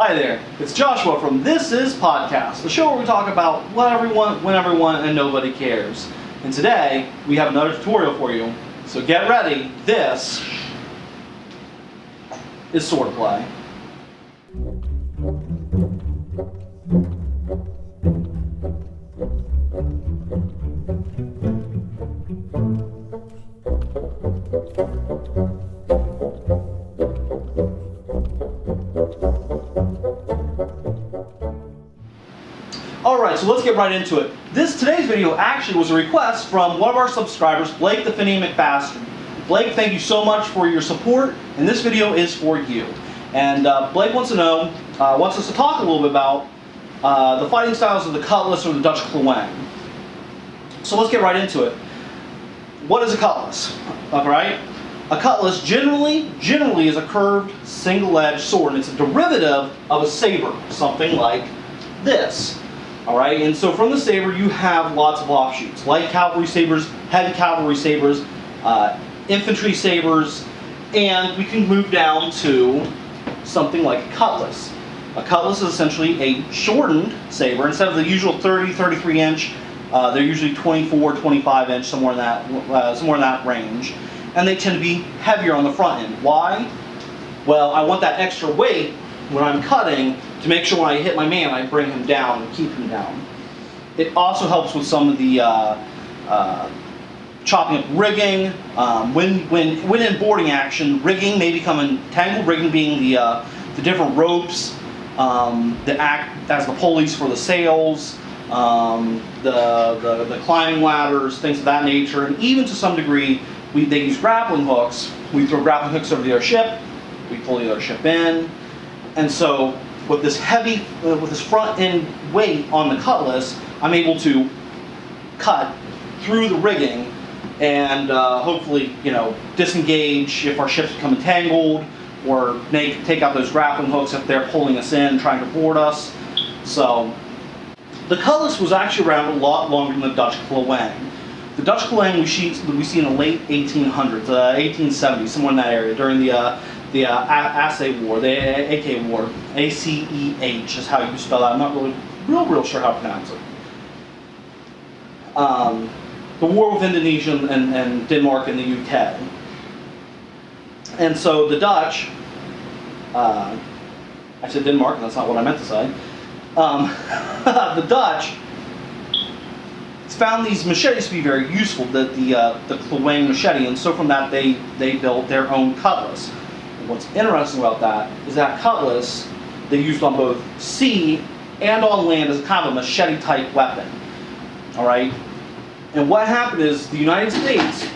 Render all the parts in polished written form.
Hi there, it's Joshua from This Is Podcast, the show where we talk about what everyone, when everyone, and nobody cares. And today, we have another tutorial for you. So get ready, this is Swordplay. Alright, so let's get right into it. Today's video actually was a request from one of our subscribers, Blake the Fenian McBastard. Blake, thank you so much for your support, and this video is for you. And Blake wants us to talk a little bit about the fighting styles of the Cutlass or the Dutch Klewang. So let's get right into it. What is a Cutlass? Alright? A Cutlass generally is a curved, single-edged sword, and it's a derivative of a saber, something like this. Alright, and so from the saber you have lots of offshoots, light cavalry sabers, heavy cavalry sabers, infantry sabers, and we can move down to something like a cutlass. A cutlass is essentially a shortened saber. Instead of the usual 30, 33 inch, they're usually 24, 25 inch, somewhere in that range, and they tend to be heavier on the front end. Why? Well, I want that extra weight when I'm cutting to make sure when I hit my man I bring him down and keep him down. It also helps with some of the chopping up rigging. When in boarding action, rigging may become entangled, rigging being the different ropes that act as the pulleys for the sails, the climbing ladders, things of that nature, and even to some degree they use grappling hooks. We throw grappling hooks over the other ship, we pull the other ship in, and so with this with this front end weight on the Cutlass, I'm able to cut through the rigging and hopefully, disengage if our ships become entangled, or take out those grappling hooks if they're pulling us in, trying to board us. So the Cutlass was actually around a lot longer than the Dutch Klewang. The Dutch Klewang we see in the late 1800s, 1870s, somewhere in that area, during the A.k.a. War, the a.k.a. War, A-C-E-H is how you spell that. I'm not really real sure how to pronounce it. The war with Indonesia and Denmark and the UK. And so the Dutch, I said Denmark, and that's not what I meant to say. The Dutch found these machetes to be very useful, the Klewang machete, and so from that they built their own Cutlass. And what's interesting about that is that Cutlass they used on both sea and on land as a kind of a machete type weapon. Alright? And what happened is the United States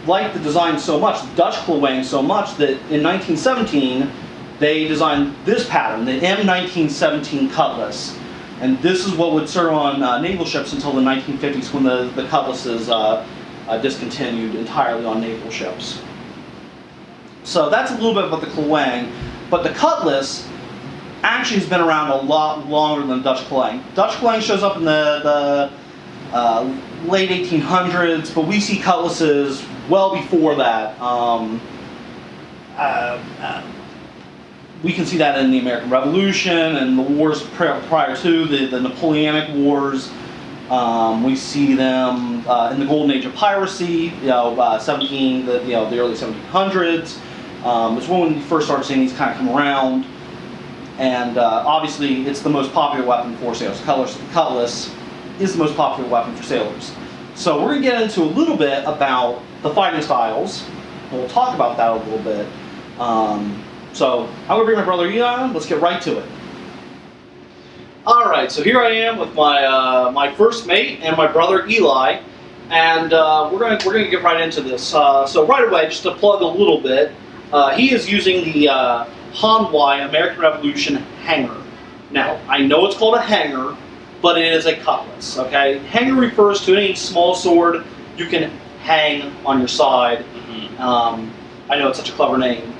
liked the design so much, the Dutch Klewang so much, that in 1917 they designed this pattern, the M1917 Cutlass. And this is what would serve on naval ships until the 1950s, when the Cutlasses discontinued entirely on naval ships. So that's a little bit about the Klewang, but the Cutlass actually has been around a lot longer than the Dutch Klewang. Dutch Klewang shows up in the late 1800s, but we see Cutlasses well before that. We can see that in the American Revolution and the wars prior to the Napoleonic Wars. We see them in the golden age of piracy, the early 1700s. It's when we first started seeing these kind of come around, and obviously it's the most popular weapon for sailors. Cutlass is the most popular weapon for sailors. So we're going to get into a little bit about the fighting styles, and we'll talk about that a little bit. So I'm going to bring my brother Eli on. Let's get right to it. Alright, so here I am with my first mate and my brother Eli, and we're going to get right into this. So right away, just to plug a little bit, he is using the Hanwei American Revolution hanger. Now, I know it's called a hanger, but it is a Cutlass, okay? Hanger refers to any small sword you can hang on your side. I know it's such a clever name.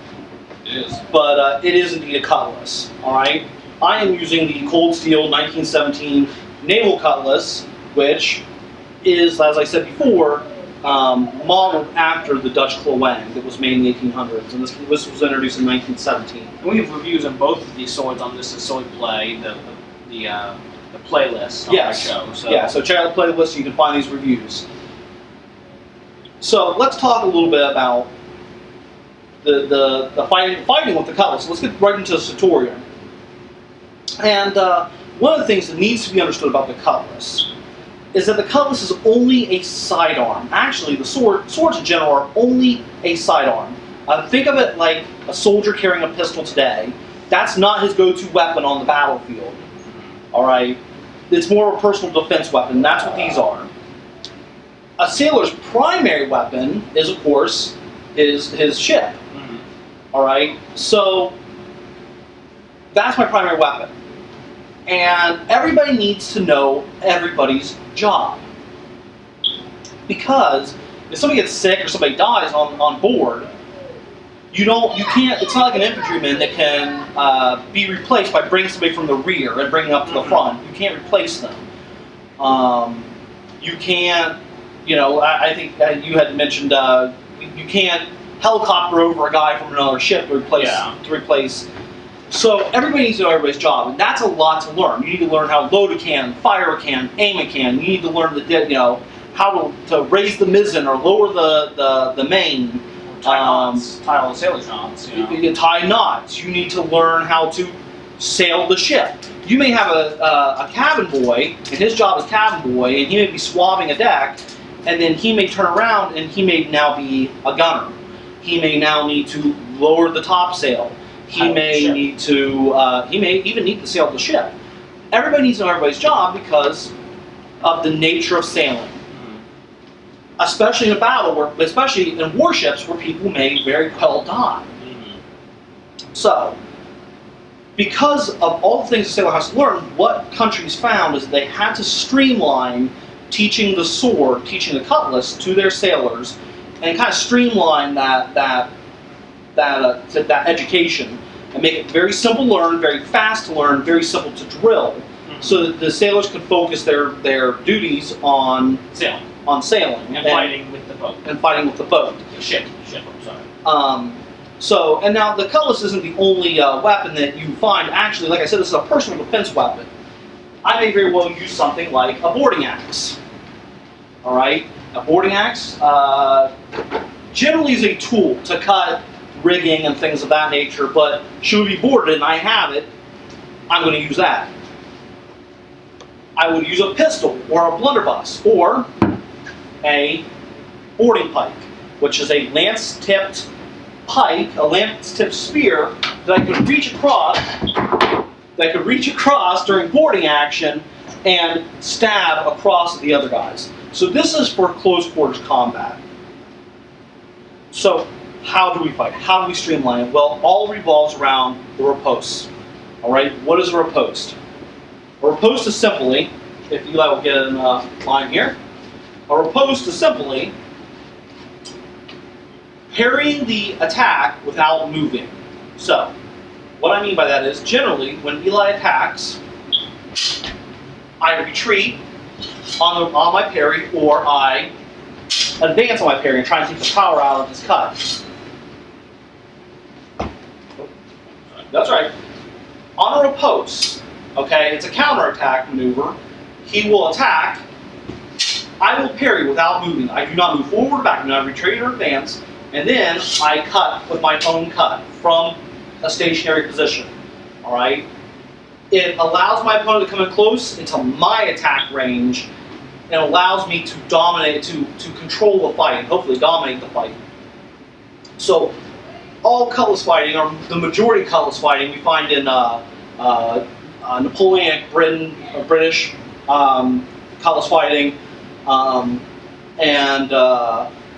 It is. But it is indeed a Cutlass, alright? I am using the Cold Steel 1917 Naval Cutlass, which is, as I said before, modeled after the Dutch Klewang that was made in the 1800s, and this was introduced in 1917. And we have reviews on both of these swords on this is Swordplay, the playlist on our show. So. Yeah, so check out the playlist, you can find these reviews. So let's talk a little bit about the fighting with the cutlass. Let's get right into the tutorial. And one of the things that needs to be understood about the cutlass is that the cutlass is only a sidearm. Actually, the swords in general are only a sidearm. Think of it like a soldier carrying a pistol today. That's not his go-to weapon on the battlefield. All right, it's more of a personal defense weapon. That's what these are. A sailor's primary weapon is, of course, his ship. Mm-hmm. All right, so that's my primary weapon. And everybody needs to know everybody's job. Because if somebody gets sick or somebody dies on board, you can't, it's not like an infantryman that can be replaced by bringing somebody from the rear and bringing up to the front. You can't replace them. You can't, I think you had mentioned you can't helicopter over a guy from another ship to replace. So everybody needs to know everybody's job, and that's a lot to learn. You need to learn how to load a can, fire a can, aim a can. You need to learn how to raise the mizzen or lower the main. Tie all the sailor knots. You tie knots. You need to learn how to sail the ship. You may have a cabin boy, and his job is cabin boy, and he may be swabbing a deck, and then he may turn around and he may now be a gunner. He may now need to lower the topsail. He may even need to sail the ship. Everybody needs to know everybody's job because of the nature of sailing. Especially in a battle, especially in warships where people may very well die. So, because of all the things a sailor has to learn, what countries found is they had to streamline teaching the sword, teaching the cutlass to their sailors, and kind of streamline that education and make it very simple to learn, very fast to learn, very simple to drill, so that the sailors could focus their duties on sailing. And fighting with the boat. The ship, I'm sorry. And now the cutlass isn't the only weapon that you find. Actually, like I said, this is a personal defense weapon. I may very well use something like a boarding axe. All right, a boarding axe generally is a tool to cut rigging and things of that nature. But should we be boarded and I have it, I'm going to use that. I would use a pistol or a blunderbuss or a boarding pike, which is a lance-tipped pike, a lance-tipped spear that I could reach across during boarding action and stab across the other guys. So this is for close quarters combat. So how do we fight? How do we streamline it? Well, all revolves around the riposte. All right, what is a riposte? A riposte is simply, if Eli will get in line here, a riposte is simply parrying the attack without moving. So, what I mean by that is, generally, when Eli attacks, I retreat on my parry, or I advance on my parry and try and take the power out of his cut. That's right. On a riposte, okay, it's a counterattack maneuver. He will attack. I will parry without moving. I do not move forward or back. I do not retreat or advance. And then I cut with my own cut from a stationary position. All right. It allows my opponent to come in close into my attack range, and allows me to dominate, to control the fight, and hopefully dominate the fight. So, all cutlass fighting, or the majority of cutlass fighting, we find in Napoleonic British cutlass fighting, and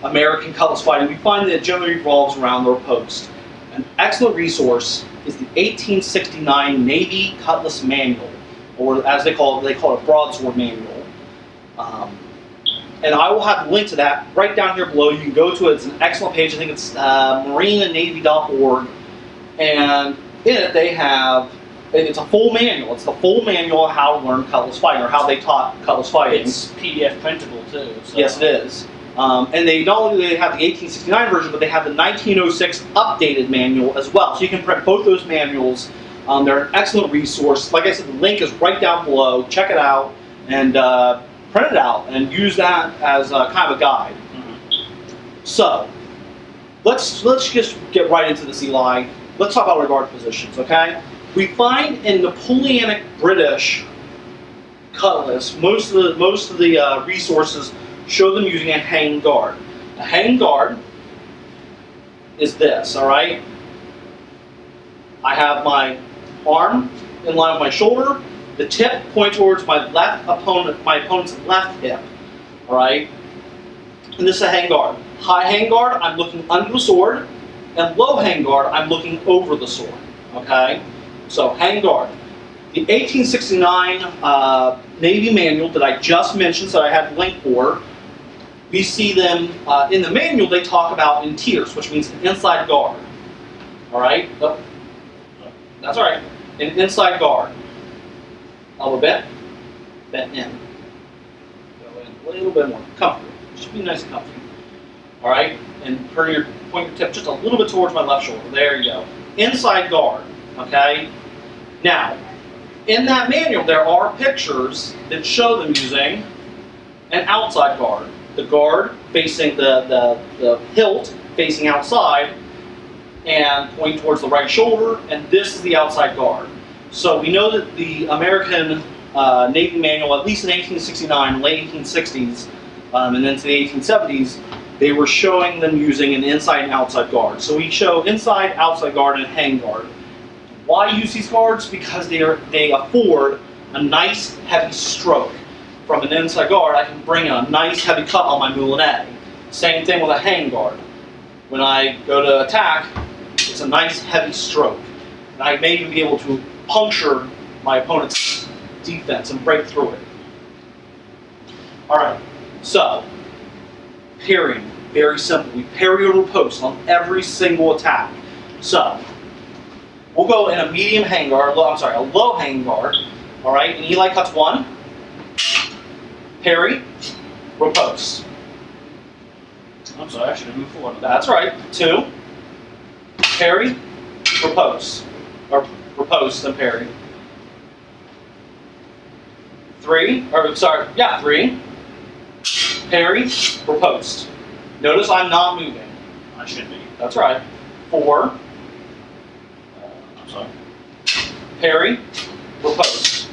American cutlass fighting. We find that it generally revolves around the riposte. An excellent resource is the 1869 Navy Cutlass Manual, or as they call it a broadsword manual. And I will have a link to that right down here below. You can go to it. It's an excellent page. I think it's marineandnavy.org. And in it they have, it's a full manual. It's the full manual of how to learn cutlass fighting, or how they taught cutlass fighting. It's PDF printable too. So. Yes, it is. And they not only do they have the 1869 version, but they have the 1906 updated manual as well. So you can print both those manuals. They're an excellent resource. Like I said, the link is right down below. Check it out and print it out and use that as kind of a guide. So let's just get right into this, Eli. Let's talk about regard positions, okay? We find in Napoleonic British cutlass, most of the resources show them using a hang guard. A hang guard is this, all right? I have my arm in line with my shoulder, the tip points towards my opponent's left hip, all right? And this is a hang guard. High hang guard, I'm looking under the sword, and low hang guard, I'm looking over the sword, okay? So hang guard. The 1869 Navy manual that I just mentioned, so I had a link for, we see them in the manual. They talk about in tiers, which means an inside guard. All right, that's all right. An inside guard. Elbow bent, bent in. Go in a little bit more, comfortable. Just be nice and comfy. All right, and point your tip just a little bit towards my left shoulder. There you go. Inside guard. Okay. Now, in that manual, there are pictures that show them using an outside guard. The guard facing the hilt facing outside and pointing towards the right shoulder, and this is the outside guard. So we know that the American Navy manual, at least in 1869, late 1860s, and into the 1870s, they were showing them using an inside and outside guard. So we show inside, outside guard, and hang guard. Why use these guards? Because they afford a nice heavy stroke. From an inside guard, I can bring a nice heavy cut on my moulinet. Same thing with a hang guard. When I go to attack, it's a nice heavy stroke. And I may even be able to puncture my opponent's defense and break through it. Alright, so parrying, very simple. We parry or riposte on every single attack. So we'll go in a medium hang guard, a low hang guard. Alright, and Eli cuts one. Parry, riposte. I'm sorry, I should have moved forward. That's right. Two. Parry, riposte. Or riposte and parry. Three. Parry, riposte. Notice I'm not moving. I should be. That's right. Four. I'm sorry. Parry, riposte.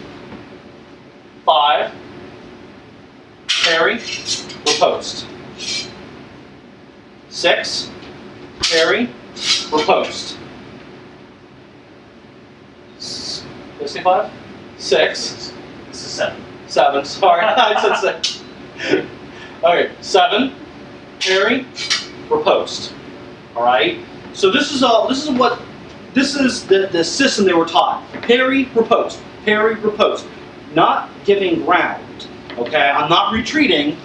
Five. Parry, riposte. Six. Parry, riposte. Did I say five? Six. This is 7. 7. Sorry, I said 6. Okay, 7. Parry, riposte. All right. So this is the system they were taught. Parry, riposte. Parry, riposte. Not giving ground. Okay, I'm not retreating.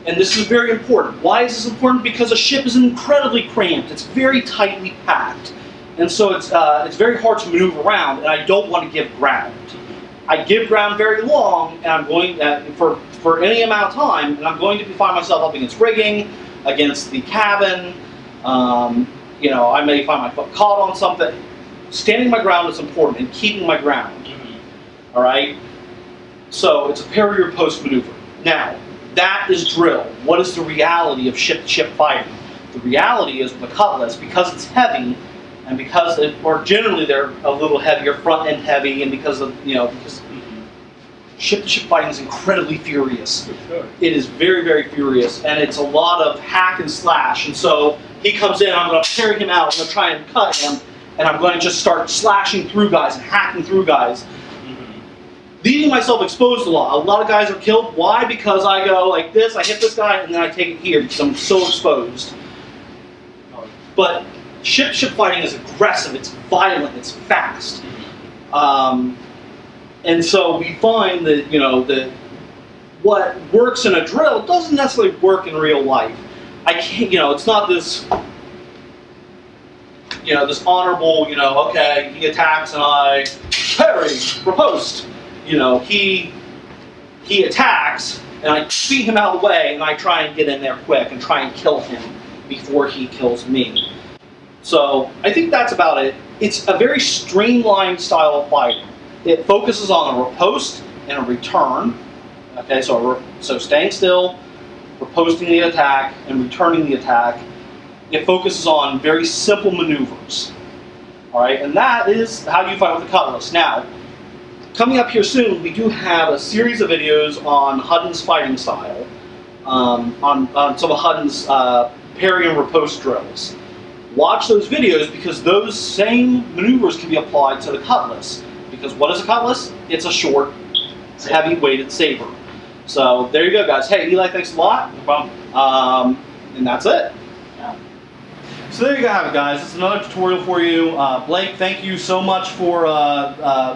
And this is very important. Why is this important? Because a ship is incredibly cramped. It's very tightly packed. And so it's very hard to maneuver around, and I don't want to give ground. I give ground very long, and I'm going for any amount of time, and I'm going to find myself up against rigging, against the cabin. I may find my foot caught on something. Standing my ground is important, and keeping my ground. All right. So it's a parry or riposte maneuver. Now, that is drill. What is the reality of ship-to-ship fighting? The reality is with a cutlass, because it's heavy, and because generally they're a little heavier, front end heavy, and because ship-to-ship fighting is incredibly furious. It is very, very furious, and it's a lot of hack and slash. And so he comes in, I'm going to parry him out, I'm going to try and cut him, and I'm going to just start slashing through guys and hacking through guys. Leaving myself exposed a lot. A lot of guys are killed. Why? Because I go like this, I hit this guy, and then I take it here because I'm so exposed. But ship fighting is aggressive, it's violent, it's fast. And so we find that, that what works in a drill doesn't necessarily work in real life. I can't, it's not this, this honorable, okay, he attacks and I parry, riposte. He attacks and I beat him out of the way, and I try and get in there quick and try and kill him before he kills me. So I think that's about it. It's a very streamlined style of fighting. It focuses on a riposte and a return. Okay, so staying still, riposting the attack, and returning the attack. It focuses on very simple maneuvers. All right, and that is how you fight with the Cutlass. Now, coming up here soon, we do have a series of videos on Hutton's fighting style, on some of Hutton's parry and riposte drills. Watch those videos because those same maneuvers can be applied to the Cutlass. Because what is a Cutlass? It's a short, heavy-weighted saber. So there you go, guys. Hey, Eli, thanks a lot. No problem. And that's it. Yeah. So there you go, have it, guys. This is another tutorial for you. Blake, thank you so much for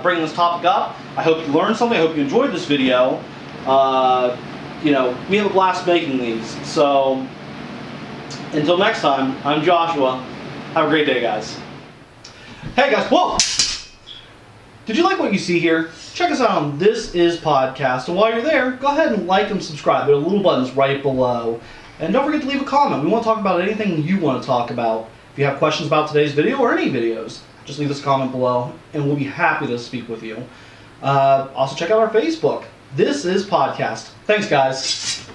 bringing this topic up. I hope you learned something. I hope you enjoyed this video. You know, we have a blast making these. So until next time, I'm Joshua. Have a great day, guys. Hey, guys. Whoa! Did you like what you see here? Check us out on This Is Podcast. And while you're there, go ahead and like and subscribe. There are little buttons right below. And don't forget to leave a comment. We want to talk about anything you want to talk about. If you have questions about today's video or any videos, just leave us a comment below, and we'll be happy to speak with you. Also, check out our Facebook. This Is Podcast. Thanks, guys.